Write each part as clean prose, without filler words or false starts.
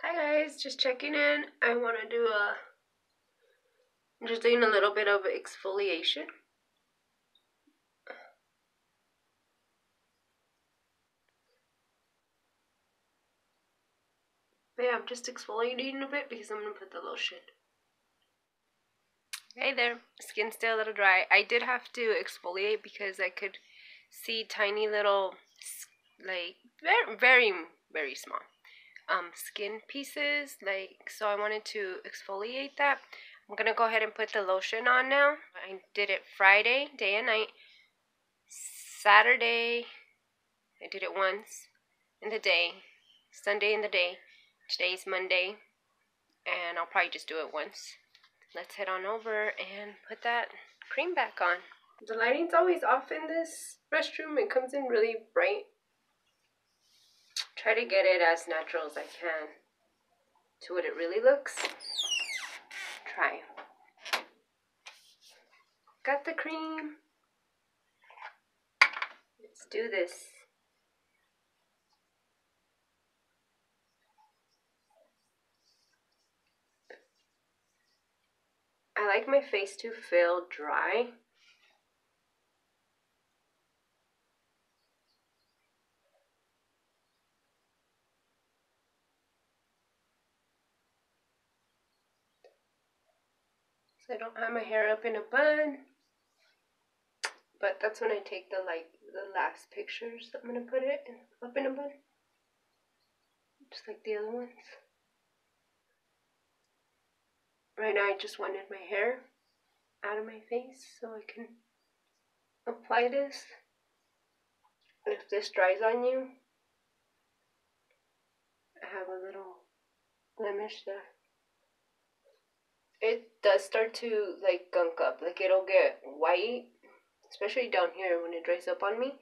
Hi guys, just checking in. I want to do I'm just doing a little bit of exfoliation. But yeah, I'm just exfoliating a bit because I'm going to put the lotion. Hey there, skin's still a little dry. I did have to exfoliate because I could see tiny little, like, very small skin pieces, so I wanted to exfoliate that. I'm gonna go ahead and put the lotion on now. I did it Friday, day and night. Saturday, I did it once in the day. Sunday in the day. Today's Monday, and I'll probably just do it once. Let's head on over and put that cream back on. The lighting's always off in this restroom. It comes in really bright. Try to get it as natural as I can to what it really looks. Try. Got the cream. Let's do this. I like my face to feel dry. So I don't have my hair up in a bun. But that's when I take the last pictures. I'm gonna put it up in a bun. Just like the other ones. Right now I just wanted my hair out of my face so I can apply this. If this dries on you, I have a little blemish there. It does start to like gunk up, like it'll get white, especially down here when it dries up on me,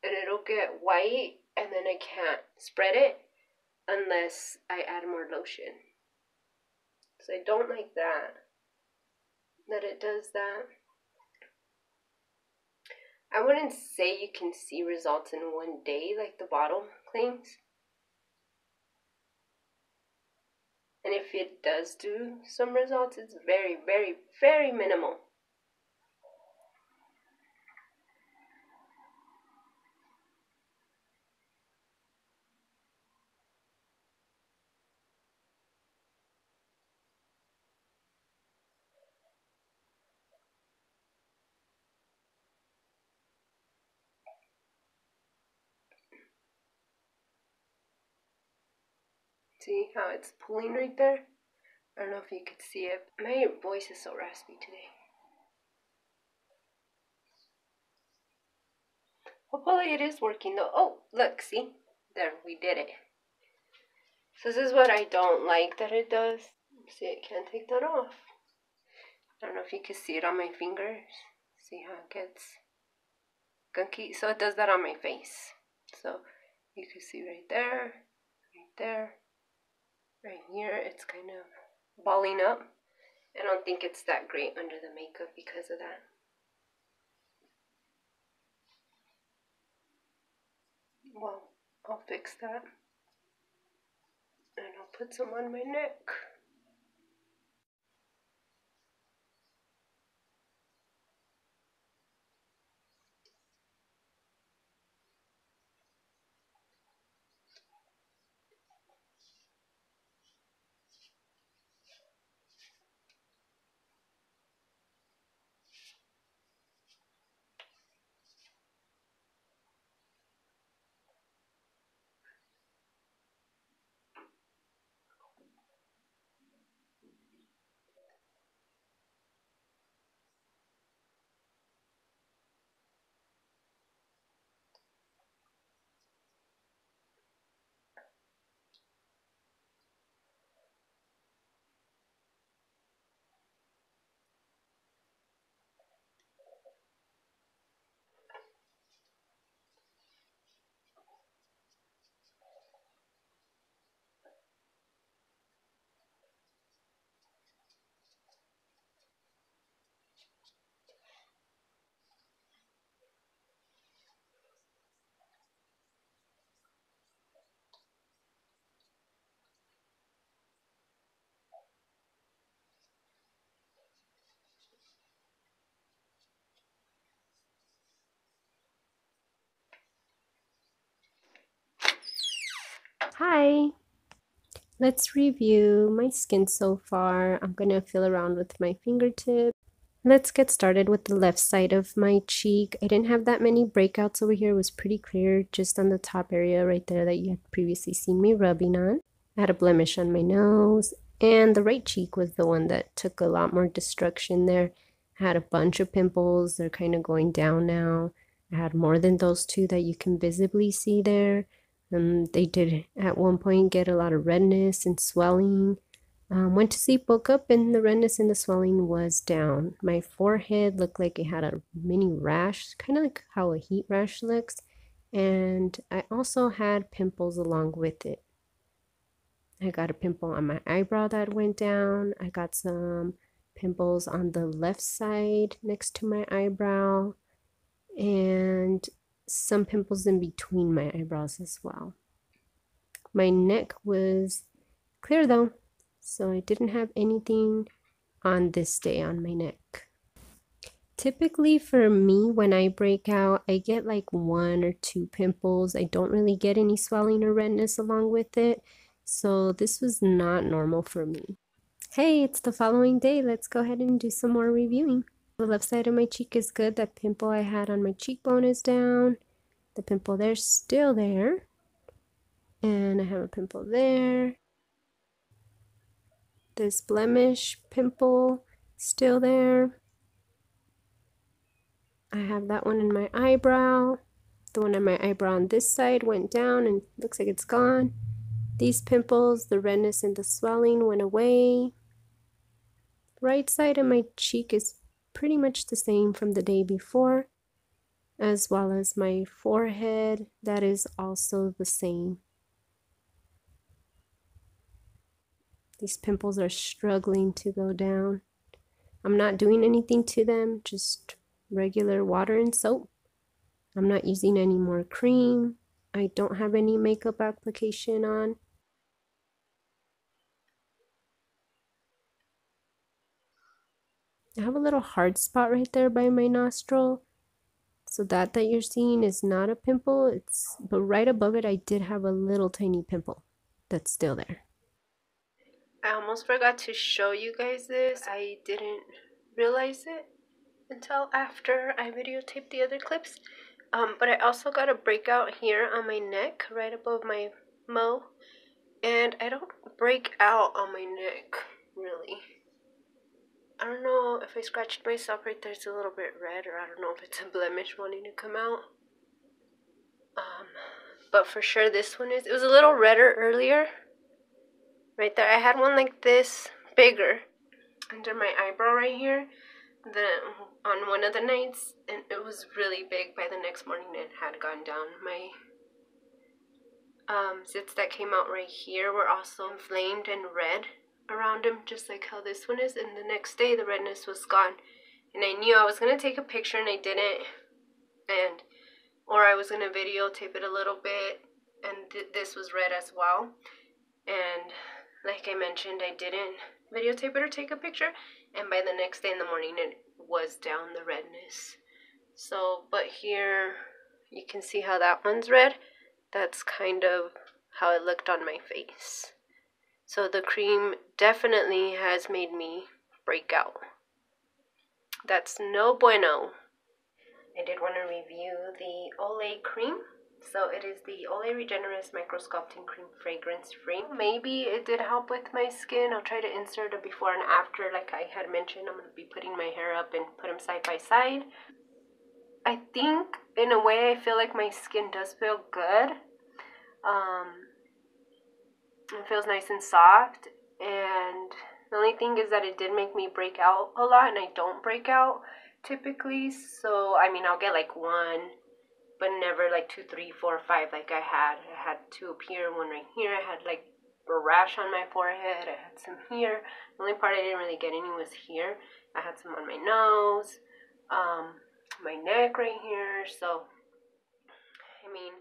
and it'll get white and then I can't spread it unless I add more lotion. So I don't like that it does that. I wouldn't say you can see results in one day like the bottle claims. And if it does do some results, it's very minimal. See how it's pulling right there? I don't know if you could see it. My voice is so raspy today. Hopefully it is working though. Oh, look, see? There, we did it. So this is what I don't like that it does. See, I can't take that off. I don't know if you can see it on my fingers. See how it gets gunky? So it does that on my face. So you can see right there, right here, it's kind of balling up. I don't think it's that great under the makeup because of that. Well, I'll fix that. And I'll put some on my neck. Hi! Let's review my skin so far. I'm gonna feel around with my fingertip. Let's get started with the left side of my cheek. I didn't have that many breakouts over here. It was pretty clear just on the top area right there that you had previously seen me rubbing on. I had a blemish on my nose, and the right cheek was the one that took a lot more destruction there. I had a bunch of pimples. They're kind of going down now. I had more than those two that you can visibly see there. They did at one point get a lot of redness and swelling. Went to sleep, woke up, and the redness and the swelling was down. My forehead looked like it had a mini rash, kind of like how a heat rash looks. And I also had pimples along with it. I got a pimple on my eyebrow that went down. I got some pimples on the left side next to my eyebrow, and some pimples in between my eyebrows as well. My neck was clear though, so I didn't have anything on this day on my neck. Typically for me, when I break out, I get like 1 or 2 pimples. I don't really get any swelling or redness along with it, so this was not normal for me. Hey, it's the following day. Let's go ahead and do some more reviewing. The left side of my cheek is good. That pimple I had on my cheekbone is down. The pimple there's still there. And I have a pimple there. This blemish pimple still there. I have that one in my eyebrow. The one on my eyebrow on this side went down and looks like it's gone. These pimples, the redness and the swelling went away. Right side of my cheek is pretty much the same from the day before, as well as my forehead, that is also the same. These pimples are struggling to go down. I'm not doing anything to them, just regular water and soap. I'm not using any more cream. I don't have any makeup application on. I have a little hard spot right there by my nostril. So that you're seeing is not a pimple, but right above it I did have a little tiny pimple that's still there. I almost forgot to show you guys this. I didn't realize it until after I videotaped the other clips. But I also got a breakout here on my neck, right above my mo. And I don't break out on my neck, really. I don't know if I scratched myself right there, it's a little bit red, or I don't know if it's a blemish wanting to come out. But for sure this one is. It was a little redder earlier. Right there. I had one like this, bigger, under my eyebrow right here, on one of the nights, and it was really big. By the next morning it had gone down. My zits that came out right here were also inflamed and red around them, just like how this one is, and the next day the redness was gone. And I knew I was going to take a picture and I didn't, or I was going to videotape it a little bit, and this was red as well. And like I mentioned, I didn't videotape it or take a picture, and by the next day in the morning it was down, the redness. So, but here you can see how that one's red. That's kind of how it looked on my face. So the cream definitely has made me break out. That's no bueno. I did want to review the Olay cream. So it is the Olay Regenerist Micro Sculpting Cream Fragrance Free. Maybe it did help with my skin. I'll try to insert a before and after. Like I had mentioned, I'm going to be putting my hair up and put them side by side. I think in a way I feel like my skin does feel good. It feels nice and soft, and the only thing is that it did make me break out a lot, and I don't break out typically. So I mean, I'll get like 1, but never like 2, 3, 4, 5 like I had. I had 2 up here, 1 right here. I had like a rash on my forehead. I had some here. The only part I didn't really get any was here. I had some on my nose, my neck right here. So I mean,